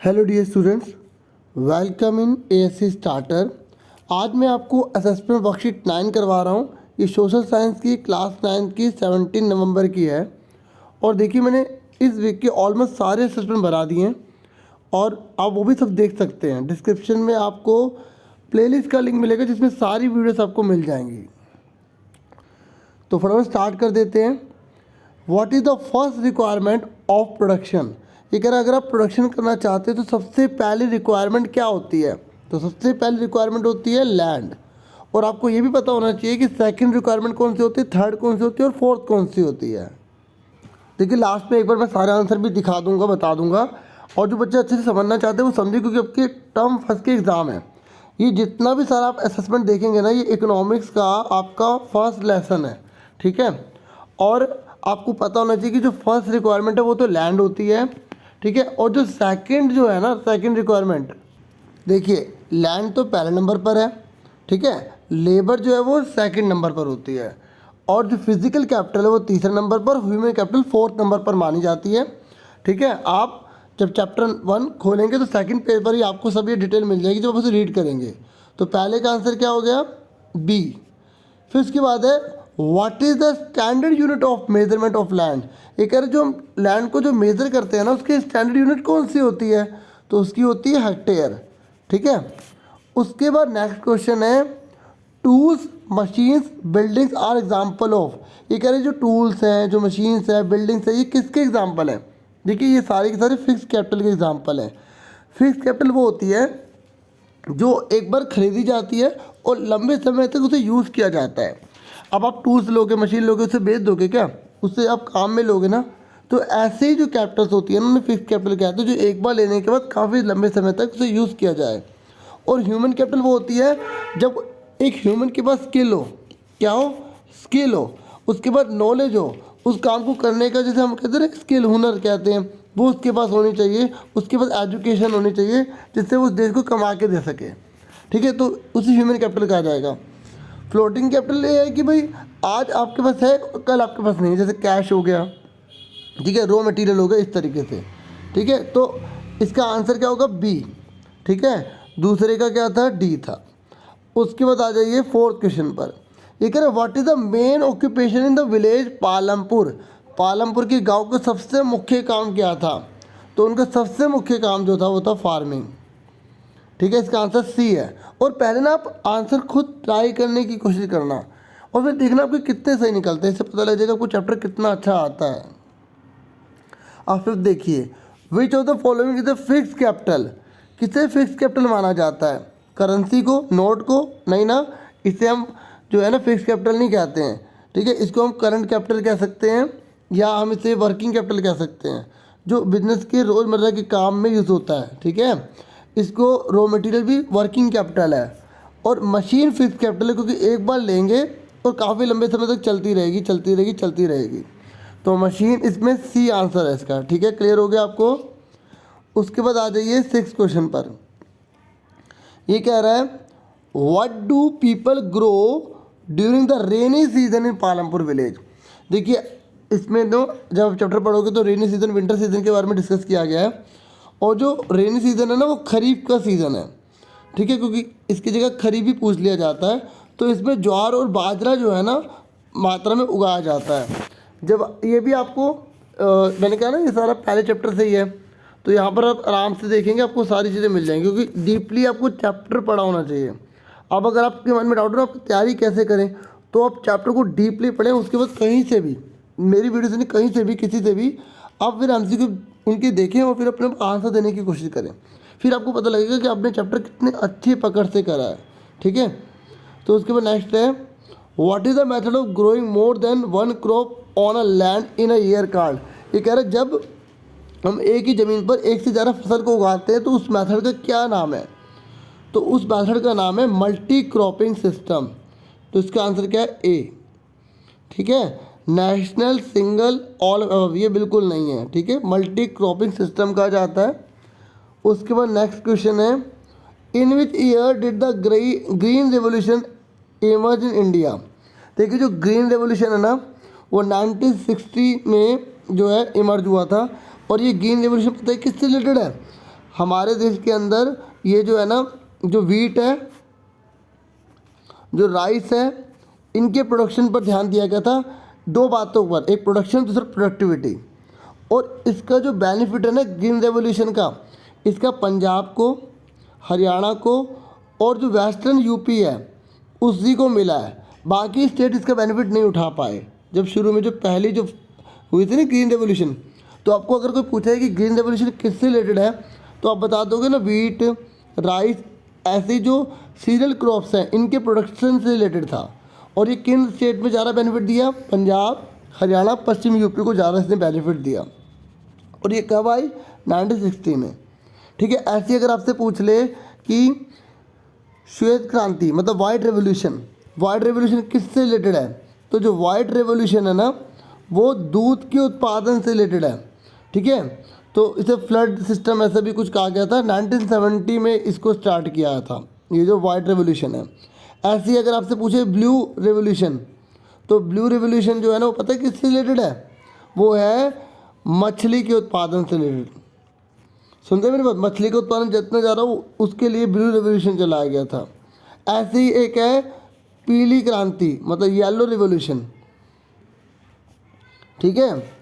Hello dear students, welcome in ASC starter. आज मैं आपको असेसमेंट वर्कशीट 9 करवा रहा हूँ। ये सोशल साइंस की क्लास 9 की 17 नवंबर की है। और देखिए, मैंने इस वीक के ऑलमोस्ट सारे असेसमेंट बना दिए हैं और आप वो भी सब देख सकते हैं। डिस्क्रिप्शन में आपको प्लेलिस्ट का लिंक मिलेगा जिसमें सारी वीडियोस आपको मिल जाएंगी। तो फटाफट स्टार्ट कर देते हैं। What is the first requirement of production. ये कह रहा है अगर आप प्रोडक्शन करना चाहते हैं तो सबसे पहली रिक्वायरमेंट क्या होती है। तो सबसे पहली रिक्वायरमेंट होती है लैंड। और आपको ये भी पता होना चाहिए कि सेकंड रिक्वायरमेंट कौन सी होती है, थर्ड कौन सी होती है और फोर्थ कौन सी होती है। देखिए, लास्ट में एक बार मैं सारे आंसर भी दिखा दूंगा, बता दूंगा। और जो बच्चे अच्छे से समझना चाहते हैं वो समझे, क्योंकि आपके टर्म फर्स्ट के एग्ज़ाम है। ये जितना भी सारा आप असेसमेंट देखेंगे ना, ये इकोनॉमिक्स का आपका फर्स्ट लेसन है, ठीक है। और आपको पता होना चाहिए कि जो फर्स्ट रिक्वायरमेंट है वो तो लैंड होती है, ठीक है। और जो सेकंड जो है ना, सेकंड रिक्वायरमेंट, देखिए लैंड तो पहले नंबर पर है, ठीक है। लेबर जो है वो सेकंड नंबर पर होती है। और जो फिजिकल कैपिटल है वो तीसरे नंबर पर, ह्यूमन कैपिटल फोर्थ नंबर पर मानी जाती है, ठीक है। आप जब चैप्टर 1 खोलेंगे तो सेकंड पेज पर ही आपको सब ये डिटेल मिल जाएगी जब आप उसे रीड करेंगे। तो पहले का आंसर क्या हो गया, बी। फिर उसके बाद है what is the standard unit of measurement of land. ये कह रहे जो हम लैंड को जो मेज़र करते हैं ना, उसकी स्टैंडर्ड यूनिट कौन सी होती है। तो उसकी होती है हेक्टेयर, ठीक है। उसके बाद नेक्स्ट क्वेश्चन है tools machines buildings are example of. ये कह रहे जो टूल्स हैं, जो मशीन्स हैं, बिल्डिंग्स हैं, ये किसके एग्जाम्पल हैं। देखिए, ये सारे के सारे फिक्स कैपिटल के एग्जाम्पल हैं। फिक्स कैपिटल वो होती है जो एक बार खरीदी जाती है और लंबे समय तक उसे यूज़ किया जाता है। अब आप टूल्स लोगे, मशीन लोगे, उसे बेच दोगे क्या, उससे आप काम में लोगे ना। तो ऐसे ही जो कैपिटल्स होती है ना, उन्हें फिक्स कैपिटल कहते हैं, जो एक बार लेने के बाद काफ़ी लंबे समय तक उसे यूज़ किया जाए। और ह्यूमन कैपिटल वो होती है जब एक ह्यूमन के पास स्किल हो, क्या हो, स्किल हो, उसके बाद नॉलेज हो उस काम को करने का, जैसे हम कहते हैं स्किल, हुनर कहते हैं, वो उसके पास होनी चाहिए। उसके पास एजुकेशन होनी चाहिए जिससे वो उस देश को कमा के दे सके, ठीक है। तो उसी ह्यूमन कैपिटल कहा जाएगा। फ्लोटिंग कैपिटल ये है कि भाई आज आपके पास है, कल आपके पास नहीं है, जैसे कैश हो गया, ठीक है, रॉ मटेरियल हो गया, इस तरीके से, ठीक है। तो इसका आंसर क्या होगा, बी, ठीक है। दूसरे का क्या था, डी था। उसके बाद आ जाइए फोर्थ क्वेश्चन पर। ये कह रहे what is the main occupation in the village Palampur. Palampur के गांव का सबसे मुख्य काम क्या था। तो उनका सबसे मुख्य काम जो था वो था फार्मिंग, ठीक है। इसका आंसर सी है। और पहले ना आप आंसर खुद ट्राई करने की कोशिश करना और फिर देखना आपके कितने सही निकलते हैं। इससे पता लग जाएगा आपको चैप्टर कितना अच्छा आता है। आप फिर देखिए, which of the following is the fix capital. किसे फिक्स कैपिटल माना जाता है, करेंसी को, नोट को, नहीं ना। इसे हम जो है ना फिक्स कैपिटल नहीं कहते हैं, ठीक है। इसको हम करंट कैपिटल कह सकते हैं या हम इसे वर्किंग कैपिटल कह सकते हैं, जो बिजनेस के रोज़मर्रा के काम में यूज़ होता है, ठीक है। इसको रॉ मटेरियल भी वर्किंग कैपिटल है। और मशीन फिक्स कैपिटल है क्योंकि एक बार लेंगे और काफ़ी लंबे समय तक चलती रहेगी, चलती रहेगी, चलती रहेगी। तो मशीन, इसमें सी आंसर है इसका, ठीक है। क्लियर हो गया आपको। उसके बाद आ जाइए 6 क्वेश्चन पर। ये कह रहा है what do people grow during the rainy season in Palampur village. देखिए, इसमें तो जब आप चैप्टर पढ़ोगे तो रेनी सीजन, विंटर सीजन के बारे में डिस्कस किया गया है। और जो रेनी सीजन है ना वो खरीफ का सीज़न है, ठीक है, क्योंकि इसकी जगह खरीफ भी पूछ लिया जाता है। तो इसमें ज्वार और बाजरा जो है ना मात्रा में उगाया जाता है। जब ये भी आपको मैंने कहा ना ये सारा पहले चैप्टर से ही है, तो यहाँ पर आप आराम से देखेंगे आपको सारी चीज़ें मिल जाएंगी, क्योंकि डीपली आपको चैप्टर पढ़ा होना चाहिए। अब अगर आपके मन में डाउट हो आप तैयारी कैसे करें, तो आप चैप्टर को डीपली पढ़ें। उसके बाद कहीं से भी, मेरी वीडियो से नहीं, कहीं से भी, किसी से भी आप फिर एमसीक्यू उनके देखें और फिर अपने आंसर देने की कोशिश करें। फिर आपको पता लगेगा कि आपने चैप्टर कितने अच्छी पकड़ से करा है, ठीक है। तो उसके बाद नेक्स्ट है what is the method of growing more than one crop on a land in a year card. ये कह रहे हैं जब हम एक ही ज़मीन पर एक से ज़्यादा फसल को उगाते हैं तो उस मेथड का क्या नाम है। तो उस मेथड का नाम है मल्टी क्रॉपिंग सिस्टम। तो इसका आंसर क्या है, ए, ठीक है। नेशनल सिंगल ऑल, ये बिल्कुल नहीं है, ठीक है। मल्टी क्रॉपिंग सिस्टम कहा जाता है। उसके बाद नेक्स्ट क्वेश्चन है in which year did the green revolution emerge in India. देखिए, जो ग्रीन रेवोल्यूशन है ना वो 1960 में जो है इमर्ज हुआ था। और ये ग्रीन रेवोल्यूशन पता है किससे रिलेटेड है, हमारे देश के अंदर ये जो है ना, जो वीट है, जो राइस है, इनके प्रोडक्शन पर ध्यान दिया गया था। दो बातों पर, एक प्रोडक्शन, दूसरा प्रोडक्टिविटी। और इसका जो बेनिफिट है ना ग्रीन रेवोल्यूशन का, इसका पंजाब को, हरियाणा को और जो वेस्टर्न यूपी है उसी को मिला है। बाकी स्टेट इसका बेनिफिट नहीं उठा पाए। जब शुरू में जो पहली जो हुई थी ना ग्रीन रेवोल्यूशन, तो आपको अगर कोई पूछे कि ग्रीन रेवोल्यूशन किससे रिलेटेड है, तो आप बता दोगे ना वीट, राइस, ऐसे जो सीरियल क्रॉप्स हैं इनके प्रोडक्शन से रिलेटेड था। और ये किन स्टेट में ज़्यादा बेनिफिट दिया? पंजाब, हरियाणा, पश्चिम यूपी को ज़्यादा इसने बेनिफिट दिया। और ये कब आई? 1960 में। ठीक है। ऐसे अगर आपसे पूछ ले कि श्वेत क्रांति मतलब वाइट रेवोल्यूशन, वाइट रेवोल्यूशन किससे रिलेटेड है, तो जो वाइट रेवोल्यूशन है ना वो दूध के उत्पादन से रिलेटेड है। ठीक है। तो इसे फ्लड सिस्टम ऐसा भी कुछ कहा गया था। 1970 में इसको स्टार्ट किया था ये जो वाइट रेवोल्यूशन है। ऐसे ही अगर आपसे पूछे ब्लू रेवोल्यूशन, तो ब्लू रेवोल्यूशन जो है ना वो पता है किससे रिलेटेड है? वो है मछली के उत्पादन से रिलेटेड। सुनते मेरी बात? मछली का उत्पादन जितना ज़्यादा हो उसके लिए ब्लू रेवोल्यूशन चलाया गया था। ऐसे ही एक है पीली क्रांति मतलब येलो रेवोल्यूशन। ठीक है।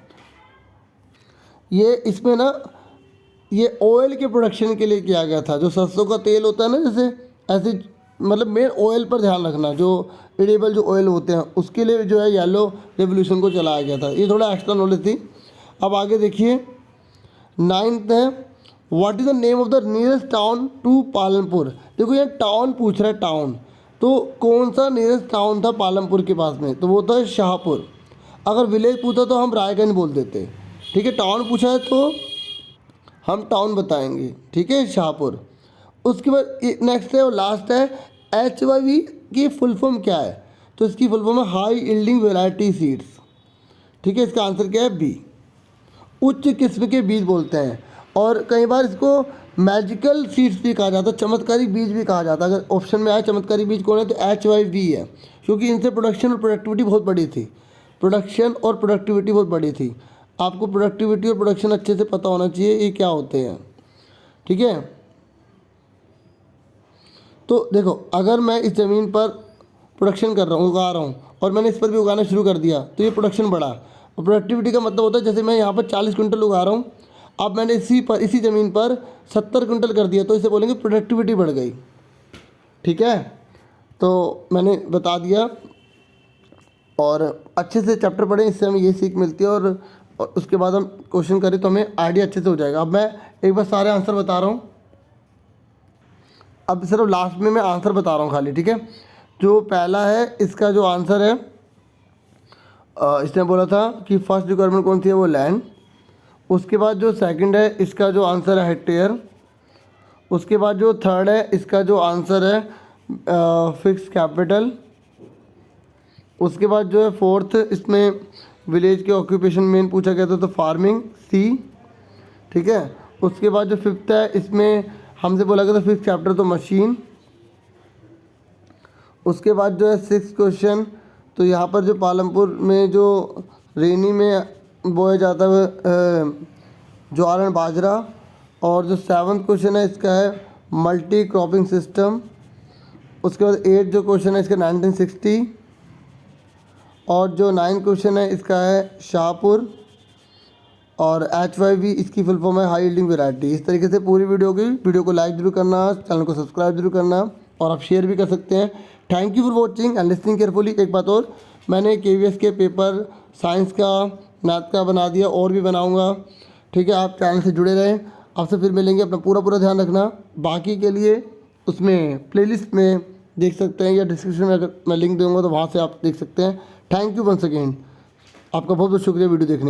ये इसमें ना ये ऑयल के प्रोडक्शन के लिए किया गया था। जो सरसों का तेल होता है ना, जैसे ऐसे मतलब मेन ऑयल पर ध्यान रखना, जो एडिबल जो ऑयल होते हैं उसके लिए जो है येलो रेवोल्यूशन को चलाया गया था। ये थोड़ा एक्स्ट्रा नॉलेज थी। अब आगे देखिए 9th है, what is the name of the nearest town to Palanpur. देखो ये टाउन पूछ रहा है, टाउन, तो कौन सा नियरेस्ट टाउन था पालनपुर के पास में? तो वो था शाहपुर। अगर विलेज पूछा तो हम रायगंज बोल देते। ठीक है। टाउन पूछा है तो हम टाउन बताएंगे। ठीक है, शाहपुर। उसके बाद नेक्स्ट है और लास्ट है HYV की फुल फॉर्म क्या है? तो इसकी फुल फॉर्म है हाई यील्डिंग वैरायटी सीड्स। ठीक है। इसका आंसर क्या है? बी, उच्च किस्म के बीज बोलते हैं। और कई बार इसको मैजिकल सीड्स भी कहा जाता है, चमत्कारी बीज भी कहा जाता है। अगर ऑप्शन में आए चमत्कारी बीज कौन है तो HYV है, क्योंकि इनसे प्रोडक्शन और प्रोडक्टिविटी बहुत बड़ी थी। प्रोडक्शन और प्रोडक्टिविटी बहुत बड़ी थी। आपको प्रोडक्टिविटी और प्रोडक्शन अच्छे से पता होना चाहिए ये क्या होते हैं। ठीक है। तो देखो अगर मैं इस ज़मीन पर प्रोडक्शन कर रहा हूँ, उगा रहा हूँ, और मैंने इस पर भी उगाना शुरू कर दिया तो ये प्रोडक्शन बढ़ा। और प्रोडक्टिविटी का मतलब होता है जैसे मैं यहाँ पर 40 क्विंटल उगा रहा हूँ, अब मैंने इसी ज़मीन पर 70 क्विंटल कर दिया तो इसे बोलेंगे प्रोडक्टिविटी बढ़ गई। ठीक है। तो मैंने बता दिया। और अच्छे से चैप्टर पढ़ें, इससे हमें ये सीख मिलती है। और उसके बाद हम क्वेश्चन करें तो हमें आइडिया अच्छे से हो जाएगा। अब मैं एक बार सारे आंसर बता रहा हूँ। अब सिर्फ लास्ट में मैं आंसर बता रहा हूँ खाली। ठीक है। जो पहला है इसका जो आंसर है, इसने बोला था कि फर्स्ट रिक्वायरमेंट कौन सी है, वो लैंड। उसके बाद जो सेकंड है इसका जो आंसर है हेक्टेयर। उसके बाद जो थर्ड है इसका जो आंसर है फिक्स कैपिटल। उसके बाद जो है फोर्थ, इसमें विलेज के ऑक्यूपेशन मेन पूछा गया था तो फार्मिंग, सी। ठीक है। उसके बाद जो फिफ्थ है इसमें हमसे बोला गया था फिक्स कैपिटल तो मशीन। उसके बाद जो है सिक्स क्वेश्चन, तो यहाँ पर जो पालमपुर में जो रेनी में बोया जाता है ज्वार एंड बाजरा। और जो सेवन्थ क्वेश्चन है इसका है मल्टी क्रॉपिंग सिस्टम। उसके बाद एट जो क्वेश्चन है इसका 1960। और जो 9 क्वेश्चन है इसका है शाहपुर। और HYV इसकी फुल फॉर्म है हाई यील्डिंग वैरायटी। इस तरीके से पूरी वीडियो को लाइक जरूर करना, चैनल को सब्सक्राइब जरूर करना, और आप शेयर भी कर सकते हैं। Thank you for watching and listening carefully. एक बात और, मैंने KVS के पेपर साइंस का, मैथ का बना दिया, और भी बनाऊँगा। ठीक है। आप चैनल से जुड़े रहें। आपसे फिर मिलेंगे। अपना पूरा ध्यान रखना। बाकी के लिए उसमें प्लेलिस्ट में देख सकते हैं, या डिस्क्रिप्शन में अगर मैं लिंक दूँगा तो वहाँ से आप देख सकते हैं। Thank you once again. आपका बहुत बहुत शुक्रिया वीडियो देखने।